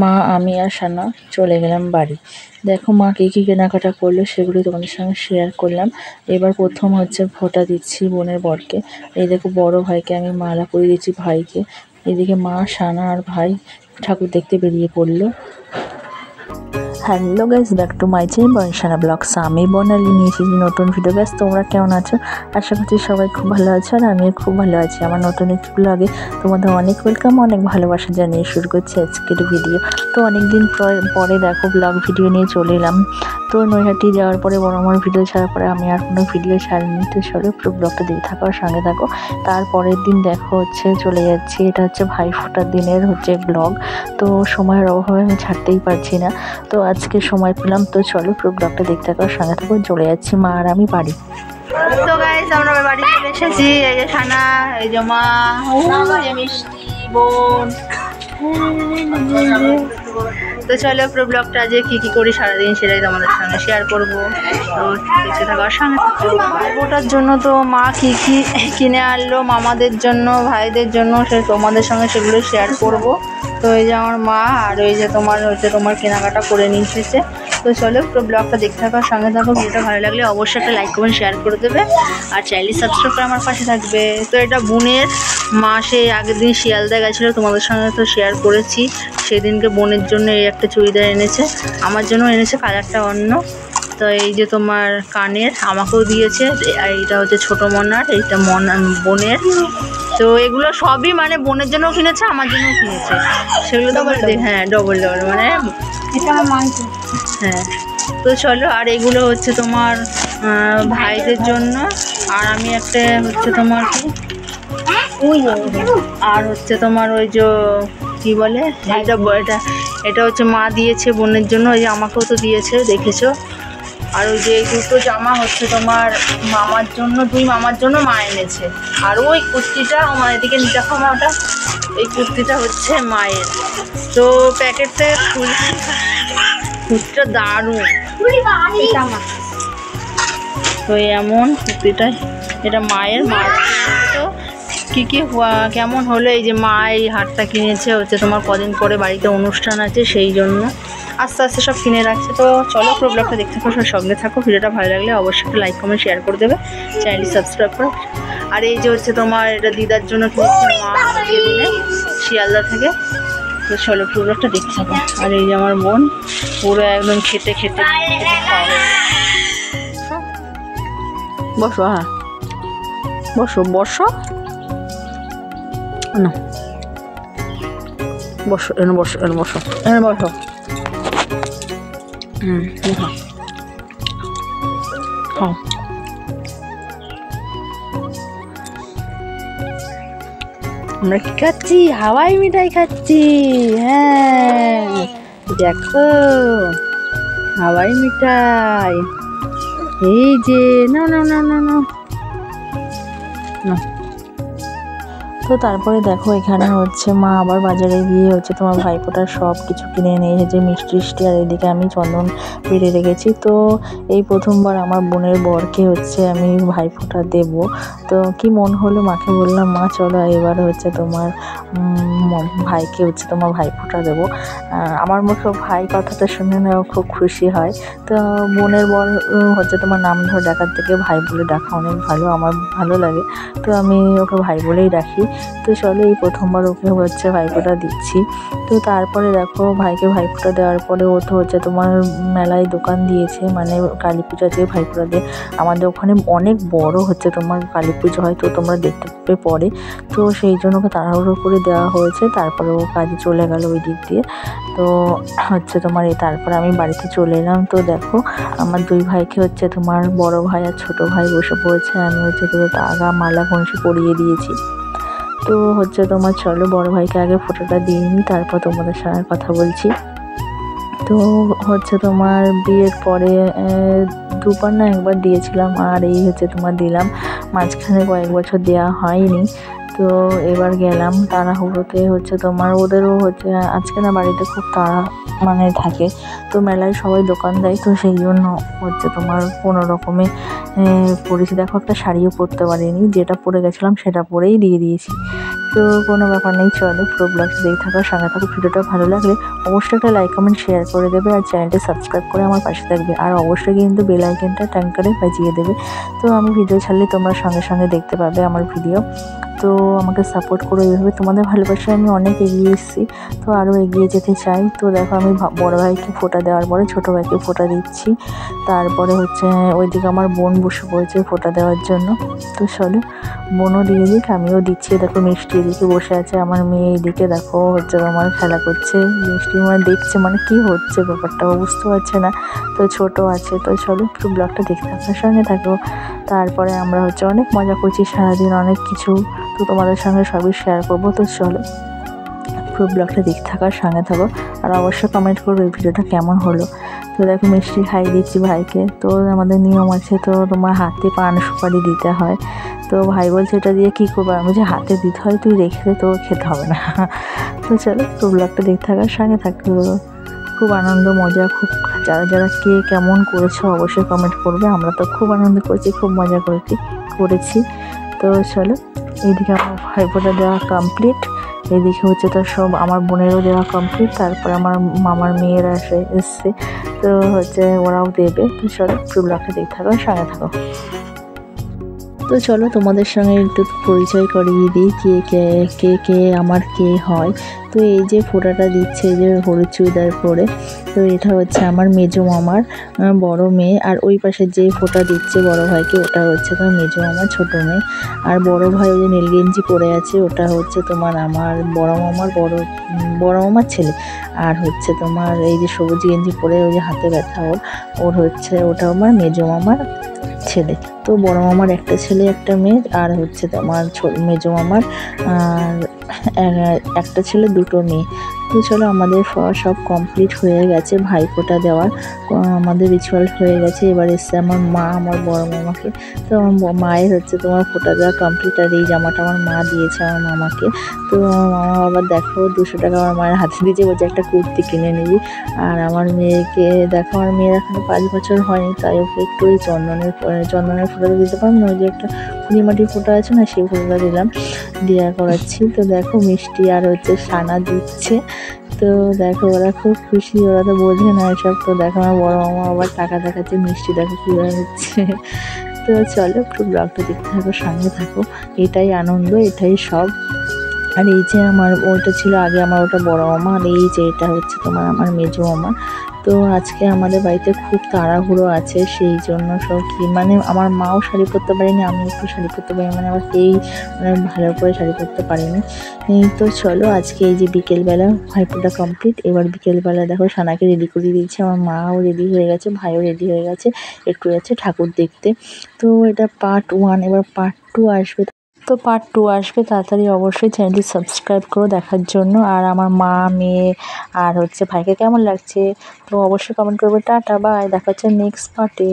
মা, আমি আর সানা চলে গেলাম বাড়ি। দেখো মা কী কী কেনাকাটা করলো সেগুলি তোমাদের সঙ্গে শেয়ার করলাম। এবার প্রথম হচ্ছে ফোঁটা দিচ্ছি বোনের বরকে। এই দেখো বড় ভাইকে আমি মালা পরিয়ে দিচ্ছি ভাইকে। এদিকে মা, সানা আর ভাই ঠাকুর দেখতে বেরিয়ে পড়লো। Hello guys, back to my channel Bonsana blogs. আমি বনালি নিয়ে এসেছি নতুন ভিডিও। গাইস তোমরা কেমন আছো? আশা করছি সবাই খুব ভালো আছো, আর আমিও খুব ভালো আছি। আমার নতুন একটি ব্লগে তোমাদের অনেক ওয়েলকাম, অনেক ভালোবাসা জানিয়ে শুরু করছি আজকের ভিডিও। তো অনেকদিন পরে দেখো ব্লগ ভিডিও নিয়ে চলে এলাম। তো নৈহাটি যাওয়ার পরে বড় আমার ভিডিও ছাড়ার পরে আমি আর কোনো ভিডিও ছাড়িনি। তো চলো পুরো ব্লগটা দেখে থাকো আর সঙ্গে থাকো। তারপরের দিন দেখো হচ্ছে চলে যাচ্ছি, এটা হচ্ছে ভাইফোঁটার দিনের হচ্ছে ব্লগ। তো সময়ের অভাবে আমি ছাড়তেই পারছি না, তো আজকে সময় পেলাম। তো চলো পুরো ব্লগটা দেখতে থাকো, সঙ্গে থাকো। চলে যাচ্ছি মা আর আমি বাড়ি। তো গাইস আমরা বাড়ি চলে এসেছি। এই যে সানা, এই যে মা, এই যে মিষ্টি বোন। তো চলো পুরো ব্লগটা যে কী কী করি সারাদিন সেটাই তোমাদের সঙ্গে শেয়ার করবো। তো দেখতে থাকার সঙ্গে ওটার জন্য তো মা কী কী কিনে আনলো মামাদের জন্য, ভাইদের জন্য, সে তোমাদের সঙ্গে সেগুলো শেয়ার করব। তো এই যে আমার মা, আর ওই যে তোমার কেনাকাটা করে নিয়ে এসেছে। তো চলো পুরো ব্লগটা দেখতে থাকার সঙ্গে থাকো। ভিডিওটা ভালো লাগলে অবশ্যই একটা লাইক কমেন্ট শেয়ার করে দেবে, আর চ্যানেলটি সাবস্ক্রাইব করে আমার পাশে থাকবে। তো এটা বোনের মা সেই আগের দিন শিয়ালদা গেছিলো, তোমাদের সঙ্গে তো শেয়ার করেছি। সেদিনকে বোনের জন্য এই একটা চুড়িদার এনেছে, আমার জন্য এনেছে কালারটা অন্য। তো এই যে তোমার কানের আমাকেও দিয়েছে, আর এইটা হচ্ছে ছোটো মনার, এইটা বোনের। তো এগুলো সবই মানে বোনের জন্যও কিনেছে, আমার জন্যও কিনেছে। সেগুলো তো হ্যাঁ ডবল মানে হ্যাঁ। তো চলো, আর এগুলো হচ্ছে তোমার ভাইদের জন্য, আর আমি একটা হচ্ছে তোমার আর হচ্ছে তোমার ওই যে কী বলে এটা হচ্ছে মা দিয়েছে বোনের জন্য, ওই যে আমাকেও তো দিয়েছে দেখেছো। আর ওই যে এই দুটো জামা হচ্ছে তোমার মামার জন্য, দুই মামার জন্য মা এনেছে। আর ওই কুর্তিটা আমার এদিকে দেখো মা, ওটা এই কুর্তিটা হচ্ছে মায়ের। তো প্যাকেট থেকে কুর্তিটা দারুণ, তো এমন কুর্তিটা এটা মায়ের। তো কী কী কেমন হলো, এই যে মা এই হারটা কিনেছে হচ্ছে তোমার কদিন পরে বাড়িতে অনুষ্ঠান আছে, সেই জন্য আস্তে আস্তে সব কিনে রাখছে। তো চলো পুরো ব্লগটা দেখতে থাকো, সঙ্গে থাকো। ভিডিওটা ভালো লাগলে অবশ্যই একটা লাইক কমেন্ট শেয়ার করে দেবে, চ্যানেলটি সাবস্ক্রাইব করো। আর এই যে হচ্ছে তোমার এটা দিদার জন্য কিনেছে মা সেদিনে শিয়ালদা থেকে। তো চলো পুরো ব্লগটা দেখতে থাকো। আর এই যে আমার বোন পুরো একদম খেতে খেতে বসো, হ্যাঁ বসো বসো না, বসো এনে বসো, এনে বসো, এনে বসো। হ্যাঁ আমরা কি খাচ্ছি? হাওয়াই মিঠাই খাচ্ছি। হ্যাঁ দেখো হাওয়াই মিঠাই, এই যে না না না না না। তো তারপরে দেখো এখানে হচ্ছে মা আবার বাজারে গিয়ে হচ্ছে তোমার ভাইফোঁটার সব কিছু কিনে নিয়ে এসেছে, মিষ্টি। আর এদিকে আমি চন্দন বেড়ে রেখেছি। তো এই প্রথমবার আমার বোনের বরকে হচ্ছে আমি ভাইফোঁটা দেব। তো কি মন হলো, মাকে বললাম মা চলো এবার হচ্ছে তোমার ভাইকে হচ্ছে তোমার ভাইফোঁটা দেবো। আমার মুখে ভাই কথাটা শুনে নেওয়া খুব খুশি হয়। তো বোনের বর হচ্ছে তোমার নাম ধরে ডাকার থেকে ভাই বলে ডাকা অনেক ভালো, আমার ভালো লাগে। তো আমি ওকে ভাই বলেই ডাকি। তো চলো এই প্রথমবার ওকে হচ্ছে ভাইফোঁটা দিচ্ছি। তো তারপরে দেখো ভাইকে ভাইফোঁটা দেওয়ার পরে ও তো হচ্ছে তোমার মেলায় দোকান দিয়েছে, মানে কালী পূজা দিয়ে ভাইফোঁটা দিয়ে। আমাদের ওখানে অনেক বড় হচ্ছে তোমার কালী পুজো হয়, তো তোমরা দেখতে পাবে পরে। তো সেই জন্য ওকে তাড়াহুড়ো করে দেওয়া হয়েছে, তারপরে ও কাজে চলে গেল ওই দিক দিয়ে। তো হচ্ছে তোমার তারপরে আমি বাড়িতে চলে এলাম। তো দেখো আমার দুই ভাইকে হচ্ছে তোমার বড় ভাই আর ছোট ভাই বসে পড়েছে, আমি হচ্ছে তোদের আগা মালা কনসি পরিয়ে দিয়েছি। তো হচ্ছে তোমার চলো বড় ভাইকে আগে ফটোটা দিয়ে নিই, তারপর তোমাদের সঙ্গে কথা বলছি। তো হচ্ছে তোমার বিয়ের পরে দুবার না একবার দিয়েছিলাম, আর এই হচ্ছে তোমার দিলাম, মাঝখানে কয়েক বছর দেওয়া হয়নি। তো এবার গেলাম তাড়াহুড়োতে হচ্ছে তোমার, ওদেরও হচ্ছে আজকে না বাড়িতে খুব তাড়া মানে থাকে, তো মেলায় সবাই দোকান দেয়, তো সেই জন্য হচ্ছে তোমার কোনো রকমে পরেছি। দেখো একটা শাড়িও পরতে পারিনি, যেটা পরে গেছিলাম সেটা পরেই দিয়ে দিয়েছি। তো কোনো ব্যাপার নেই, চলো পুরো ব্লগটা দেখে থাকো, সঙ্গে থাকো। ভিডিওটা ভালো লাগলে অবশ্যই একটা লাইক কমেন্ট শেয়ার করে দেবে, আর চ্যানেলটি সাবস্ক্রাইব করে আমার পাশে থাকবে, আর অবশ্যই কিন্তু বেল আইকনটা টান করে বাজিয়ে দেবে। তো আমি ভিডিও ছাড়লে তোমরা সঙ্গে সঙ্গে দেখতে পাবে আমার ভিডিও। তো আমাকে সাপোর্ট করো এইভাবে, তোমাদের ভালোবাসায় আমি অনেক এগিয়ে এসেছি, তো আরও এগিয়ে যেতে চাই। তো দেখো আমি বড় ভাইকে ফোঁটা দেওয়ার পরে ছোটো ভাইকে ফোঁটা দিচ্ছি, তারপরে হচ্ছে ওইদিকে আমার বোন বসে পড়েছে ফোঁটা দেওয়ার জন্য। তো চলো বোনও দিয়ে দিক, আমিও দিচ্ছি। দেখো মিষ্টি এদিকে বসে আছে, আমার মেয়ে এইদিকে দেখো হচ্ছে আমার খেলা করছে, মিষ্টি মানে দেখছে মানে কি হচ্ছে ব্যাপারটা বুঝতে পারছে না, তো ছোট আছে। তো চলো পুরো ব্লগটা দেখতে থাকো, সঙ্গে থাকো। তারপরে আমরা হচ্ছে অনেক মজা করছি সারাদিন, অনেক কিছু, তো তোমাদের সঙ্গে সবই শেয়ার করবো। তো চলো পুরো ব্লগটা দেখতে থাকার সঙ্গে থাকো, আর অবশ্যই কমেন্ট করবো এই ভিডিওটা কেমন হলো। তো দেখো মিষ্টি খাই দিচ্ছি ভাইকে, তো আমাদের নিয়ম আছে, তো তোমার হাতে পান সুপারি দিতে হয়। তো ভাই বলছে এটা দিয়ে কী করবো, আমি যে হাতে দিতে হয়, তুই রেখে দে, তো খেতে হবে না। তো চলো পুরো ব্লগটা দেখতে থাকার সঙ্গে থাকো। খুব আনন্দ মজা, খুব যারা যারা কে কেমন করেছো অবশ্যই কমেন্ট করবে। আমরা তো খুব আনন্দ করেছি, খুব মজা করেছি। তো চলো এইদিকে আমার ভাইফোঁটা দেওয়া কমপ্লিট, এদিকে হচ্ছে তো সব আমার বোনেরও দেওয়া কমপ্লিট, তারপর আমার মামার মেয়েরা এসছে, তো হচ্ছে ওরাও দেবে। তো চলো পুরো ব্লগটা দেখতে থাকো, সঙ্গে থাকো। তো চলো তোমাদের সঙ্গে একটু পরিচয় করিয়ে দিই কে আমার কে হয়। তো এই যে ফোঁটাটা দিচ্ছে, এই যে হলুদ চুড়িদার পরে, তো এটা হচ্ছে আমার মেজো মামার বড় মেয়ে, আর ওই পাশে যে ফোঁটা দিচ্ছে বড় ভাইকে, ওটা হচ্ছে তোমার মেজো মামার ছোট মেয়ে। আর বড় ভাই ওই যে নীল গেঞ্জি পরে আছে, ওটা হচ্ছে তোমার আমার বড় মামার বড় মামার ছেলে। আর হচ্ছে তোমার এই যে সবুজ গেঞ্জি পরে ওই যে হাতে ব্যথা ওর হচ্ছে ওটা আমার মেজো মামার ছেলে। তো বড় মামার একটা ছেলে একটা মেয়ে, আর হচ্ছে তোমার মেজো মামার একটা ছেলে দুটো মেয়ে। তো চলো আমাদের সব কমপ্লিট হয়ে গেছে, ভাইফোঁটা দেওয়ার আমাদের রিচুয়াল হয়ে গেছে। এবার এসছে আমার মা আমার বড় মামাকে, তো আমার মায়ের হচ্ছে তোমার ফোঁটা দেওয়া কমপ্লিট, আর এই জামাটা আমার মা দিয়েছে আমার মামাকে। তো আমার মামা আবার দেখো 200 টাকা আমার মায়ের হাতে দিয়েছে, বলছে একটা কুর্তি কিনে নিবি। আর আমার মেয়েকে দেখো, আমার মেয়ের এখনো 5 বছর হয়নি, তাই ওকে একটু ওই চন্দনের ফোঁটাটা দিতে পারবো না, ওই যে একটা খুঁড়িমাটির ফোঁটা আছে না, সেই ফোঁটাটা দিলাম, দেওয়া করাচ্ছি। তো দেখো মিষ্টি আর হচ্ছে সানা দিচ্ছে, তো দেখো ওরা খুব খুশি, ওরা তো বোঝে না এসব। তো দেখো আমার বড় মামা আবার টাকা দেখাচ্ছে, মিষ্টি দেখো কীভাবে হচ্ছে। তো চলো পুরো ব্লগটা দেখতে থাকো, সঙ্গে থাকো, এটাই আনন্দ, এটাই সব। আর এই যে আমার ওটা ছিল আগে আমার ওটা বড় মামা, আর এই যে এটা হচ্ছে তোমার আমার মেজো মামা। তো আজকে আমাদের বাড়িতে খুব তাড়াহুড়ো আছে, সেই জন্য সব কি মানে আমার মাও শাড়ি পরতে পারেনি, আমি একটু শাড়ি পরতে পারি, মানে আমার কেই মানে ভালো করে শাড়ি পরতে পারিনি। তো চলো আজকে এই যে বিকেলবেলা ভাইফোঁটা কমপ্লিট, এবার বিকেলবেলা দেখো সানাকে রেডি করে দিয়েছি, আমার মাও রেডি হয়ে গেছে, ভাইও রেডি হয়ে গেছে, একটু যাচ্ছে ঠাকুর দেখতে। তো এটা পার্ট 1, এবার পার্ট 2 আসবে। তো পার্ট 2 আসবে তাড়াতাড়ি, অবশ্যই চ্যানেলটি সাবস্ক্রাইব করো দেখার জন্য। আর আমার মা মেয়ে আর হচ্ছে ভাইকে কেমন লাগছে তো অবশ্যই কমেন্ট করবে। টাটা বাই, দেখা হচ্ছে নেক্সট পার্টে।